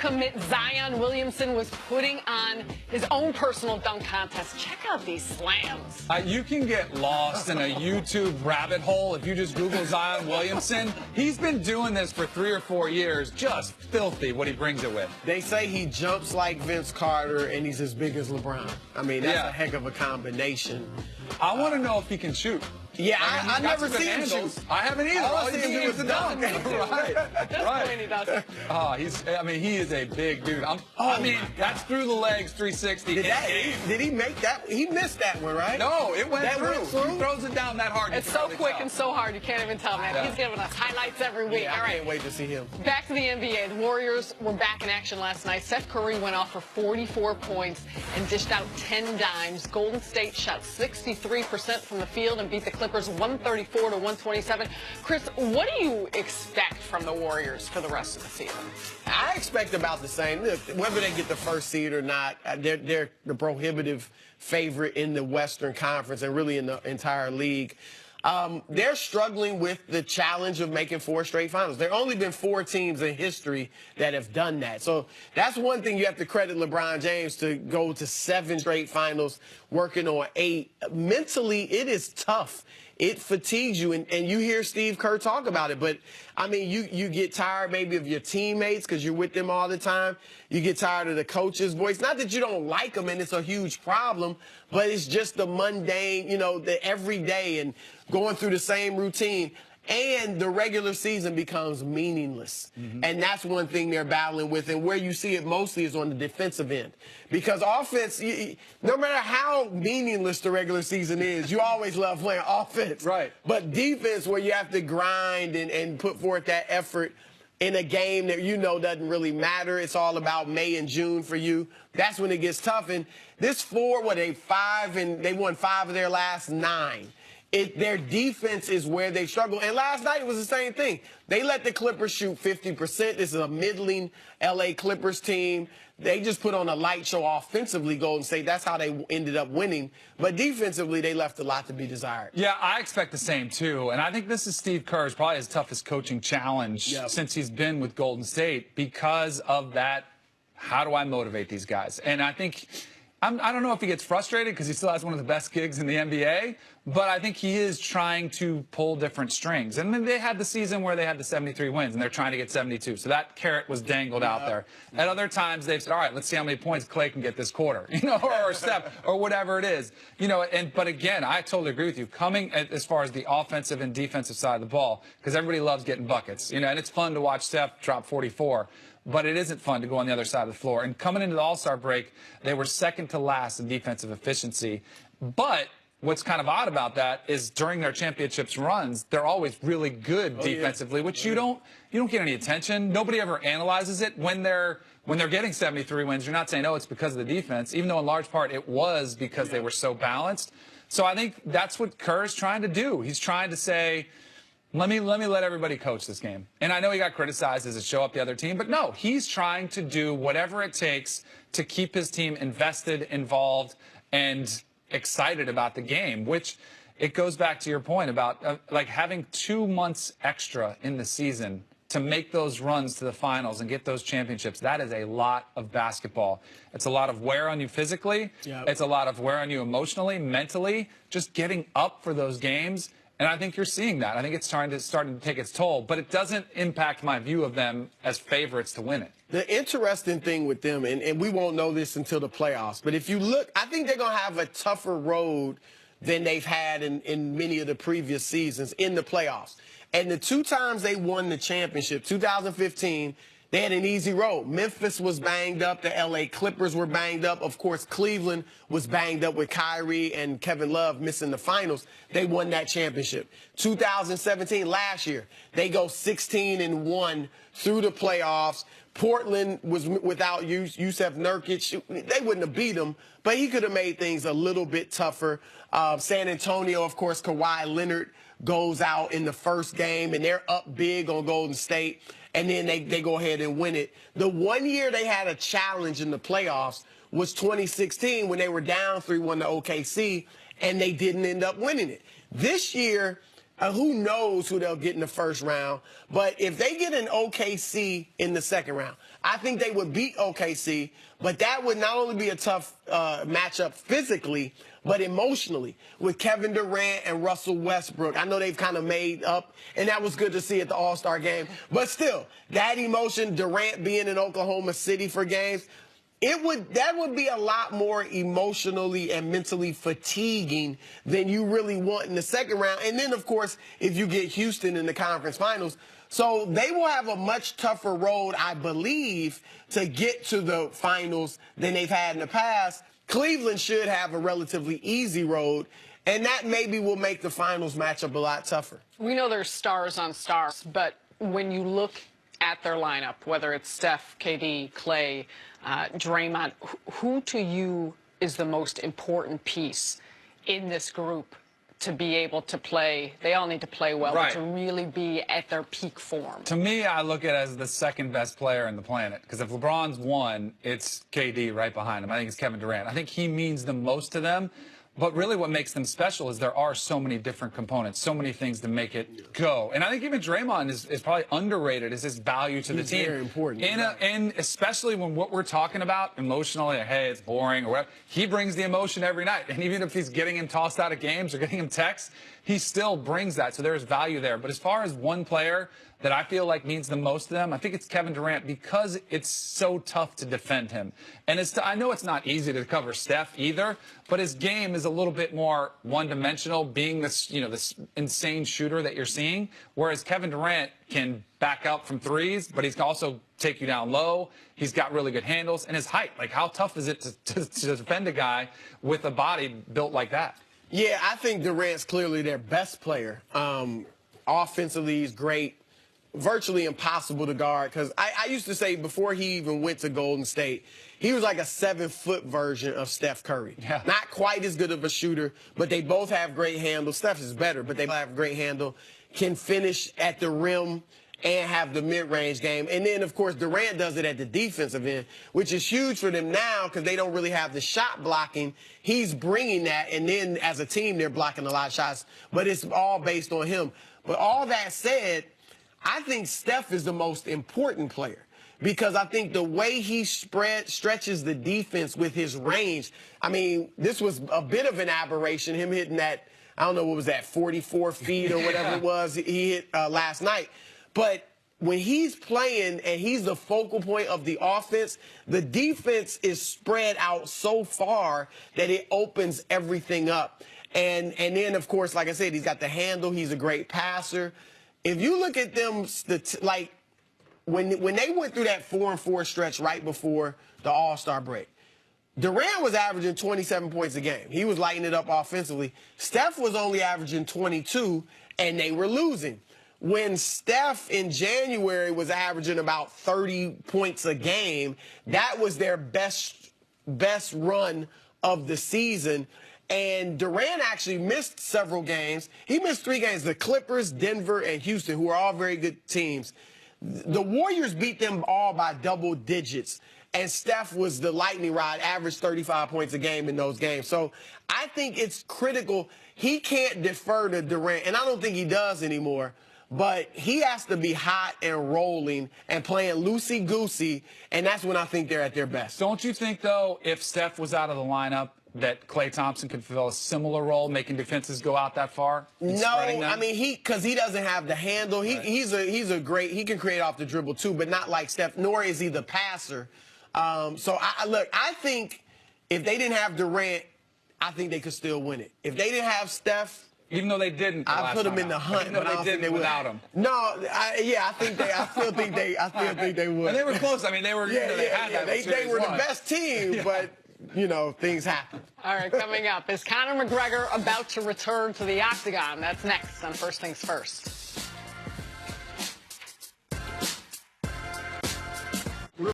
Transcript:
commit Zion Williamson was putting on his own personal dunk contest. Check out these slams. You can get lost in a YouTube rabbit hole if you just Google Zion Williamson. He's been doing this for 3 or 4 years. Just filthy what he brings it with. They say he jumps like Vince Carter and he's as big as LeBron. I mean, that's a heck of a combination. I want to know if he can shoot. Yeah, I never seen him shoot. I haven't either. All I see him do is dunk. Right. Oh, he is a big dude. I mean, that's through the legs, 360. Did he make that? He missed that one, right? No, it went through. He throws it down that hard. It's so quick and so hard, you can't even tell, man. Yeah. He's giving us highlights every week. Yeah, I can't wait to see him. Back to the NBA. The Warriors were back in action last night. Steph Curry went off for 44 points and dished out 10 dimes. Golden State shot 63% from the field and beat the Clippers 134 to 127. Chris, what do you expect from the Warriors for the rest of the season? I expect about the same. Whether they get the first seed or not, they're the prohibitive favorite in the Western Conference and really in the entire league. They're struggling with the challenge of making 4 straight finals. There have only been 4 teams in history that have done that. So that's one thing you have to credit LeBron James to go to 7 straight finals, working on 8. Mentally, it is tough. It fatigues you, and you hear Steve Kerr talk about it. But, I mean, you get tired maybe of your teammates because you're with them all the time. You get tired of the coach's voice. Not that you don't like them, and it's a huge problem, but it's just the mundane, the everyday and going through the same routine. And the regular season becomes meaningless. And that's one thing they're battling with. And where you see it mostly is on the defensive end. Because offense, no matter how meaningless the regular season is, you always love playing offense. Right. But defense, where you have to grind and put forth that effort in a game that doesn't really matter. It's all about May and June for you. That's when it gets tough. And this 4, they won 5 of their last 9. Their defense is where they struggle. And last night it was the same thing. They let the Clippers shoot 50%. This is a middling L.A. Clippers team. They just put on a light show offensively, Golden State. That's how they ended up winning. But defensively, they left a lot to be desired. Yeah, I expect the same, too. And I think this is Steve Kerr's probably his toughest coaching challenge since he's been with Golden State because of that, how do I motivate these guys? And I think... I don't know if he gets frustrated because he still has one of the best gigs in the NBA, but I think he is trying to pull different strings. And then they had the season where they had the 73 wins, and they're trying to get 72. So that carrot was dangled out there. At other times, they've said, all right, let's see how many points Clay can get this quarter, or Steph, or whatever it is. But again, I totally agree with you. Coming as far as the offensive and defensive side of the ball, because everybody loves getting buckets, and it's fun to watch Steph drop 44. But it isn't fun to go on the other side of the floor. And coming into the All-Star break, they were second to last in defensive efficiency. But what's kind of odd about that is during their championships runs, they're always really good defensively, which you don't get any attention. Nobody ever analyzes it when they're getting 73 wins. You're not saying, oh, it's because of the defense, even though in large part it was because they were so balanced. So I think that's what Kerr is trying to do. He's trying to say, Let me let everybody coach this game. And I know he got criticized as a show up the other team, but no, he's trying to do whatever it takes to keep his team invested, involved, and excited about the game, which it goes back to your point about like having 2 months extra in the season to make those runs to the finals and get those championships. That is a lot of basketball. It's a lot of wear on you physically. Yep. It's a lot of wear on you emotionally, mentally, just getting up for those games. And I think you're seeing that. I think it's starting to take its toll, but it doesn't impact my view of them as favorites to win it. The interesting thing with them, and we won't know this until the playoffs, but if you look, I think they're going to have a tougher road than they've had in many of the previous seasons in the playoffs. And the 2 times they won the championship, 2015, they had an easy road. Memphis was banged up. The L.A. Clippers were banged up. Of course, Cleveland was banged up with Kyrie and Kevin Love missing the finals. They won that championship. 2017, last year, they go 16-1 through the playoffs. Portland was without Yusuf Nurkic. They wouldn't have beat them, but he could have made things a little bit tougher. San Antonio, of course, Kawhi Leonard goes out in the first game, and they're up big on Golden State. And then they go ahead and win it. The one year they had a challenge in the playoffs was 2016 when they were down 3-1 to OKC, and they didn't end up winning it. This year, Who knows who they'll get in the first round? But if they get an OKC in the second round, I think they would beat OKC. But that would not only be a tough matchup physically, but emotionally with Kevin Durant and Russell Westbrook. I know they've kind of made up, and that was good to see at the All-Star game. But still, that emotion, Durant being in Oklahoma City for games, that would be a lot more emotionally and mentally fatiguing than you really want in the second round. And then, of course, if you get Houston in the conference finals. So they will have a much tougher road, I believe, to get to the finals than they've had in the past. Cleveland should have a relatively easy road, and that maybe will make the finals matchup a lot tougher. We know there's stars on stars, but when you look at their lineup, whether it's Steph, KD, Clay, Draymond, who to you is the most important piece in this group to be able to play? They all need to play well, right, but to really be at their peak form. To me, I look at it as the second best player in the planet, because if LeBron's one, it's KD right behind him. I think it's Kevin Durant. I think he means the most to them. But really what makes them special is there are so many different components, so many things to make it go. And I think even Draymond is probably underrated as his value to the team. Very important. And especially when what we're talking about emotionally, like, hey, it's boring or whatever, he brings the emotion every night. And even if he's getting him tossed out of games or getting him texts, he still brings that. So there's value there. But as far as one player that I feel like means the most to them, I think it's Kevin Durant, because it's so tough to defend him. And I know it's not easy to cover Steph either, but his game is a little bit more one-dimensional, being this, this insane shooter that you're seeing, whereas Kevin Durant can back out from threes, but he can also take you down low. He's got really good handles, and his height. Like, how tough is it to defend a guy with a body built like that? Yeah, I think Durant's clearly their best player. Offensively, he's great. Virtually impossible to guard, because I used to say before he even went to Golden State, he was like a 7-foot version of Steph Curry. Yeah. Not quite as good of a shooter, but they both have great handle. Steph is better, but they have great handle, can finish at the rim and have the mid-range game. And then, of course, Durant does it at the defensive end, which is huge for them now because they don't really have the shot blocking. He's bringing that, and then as a team, they're blocking a lot of shots, but it's all based on him. But all that said, I think Steph is the most important player, because I think the way he stretches the defense with his range, I mean, this was a bit of an aberration, him hitting that, I don't know, what was that, 44 feet or whatever it was he hit last night. But when he's playing and he's the focal point of the offense, the defense is spread out so far that it opens everything up. And then, of course, like I said, he's got the handle. He's a great passer. If you look at them, like when they went through that 4-4 stretch right before the All-Star break, Durant was averaging 27 points a game. He was lighting it up offensively. Steph was only averaging 22, and they were losing. When Steph in January was averaging about 30 points a game, that was their best run of the season. And Durant actually missed several games. He missed 3 games, the Clippers, Denver, and Houston, who are all very good teams. The Warriors beat them all by double digits, and Steph was the lightning rod, averaged 35 points a game in those games. So I think it's critical. He can't defer to Durant, and I don't think he does anymore, but he has to be hot and rolling and playing loosey-goosey, and that's when I think they're at their best. Don't you think, though, if Steph was out of the lineup, that Klay Thompson could fulfill a similar role, making defenses go out that far? No, I mean, because he doesn't have the handle. Right. He's a great, he can create off the dribble too, but not like Steph, nor is he the passer. So I think if they didn't have Durant, I think they could still win it. If they didn't have Steph, even though they didn't, I put them in the hunt, but I don't think they would. Without him. No, I still think they would. And they were close. I mean, they were. They were the best team, but things happen. All right, coming up, is Conor McGregor about to return to the octagon? That's next on First Things First.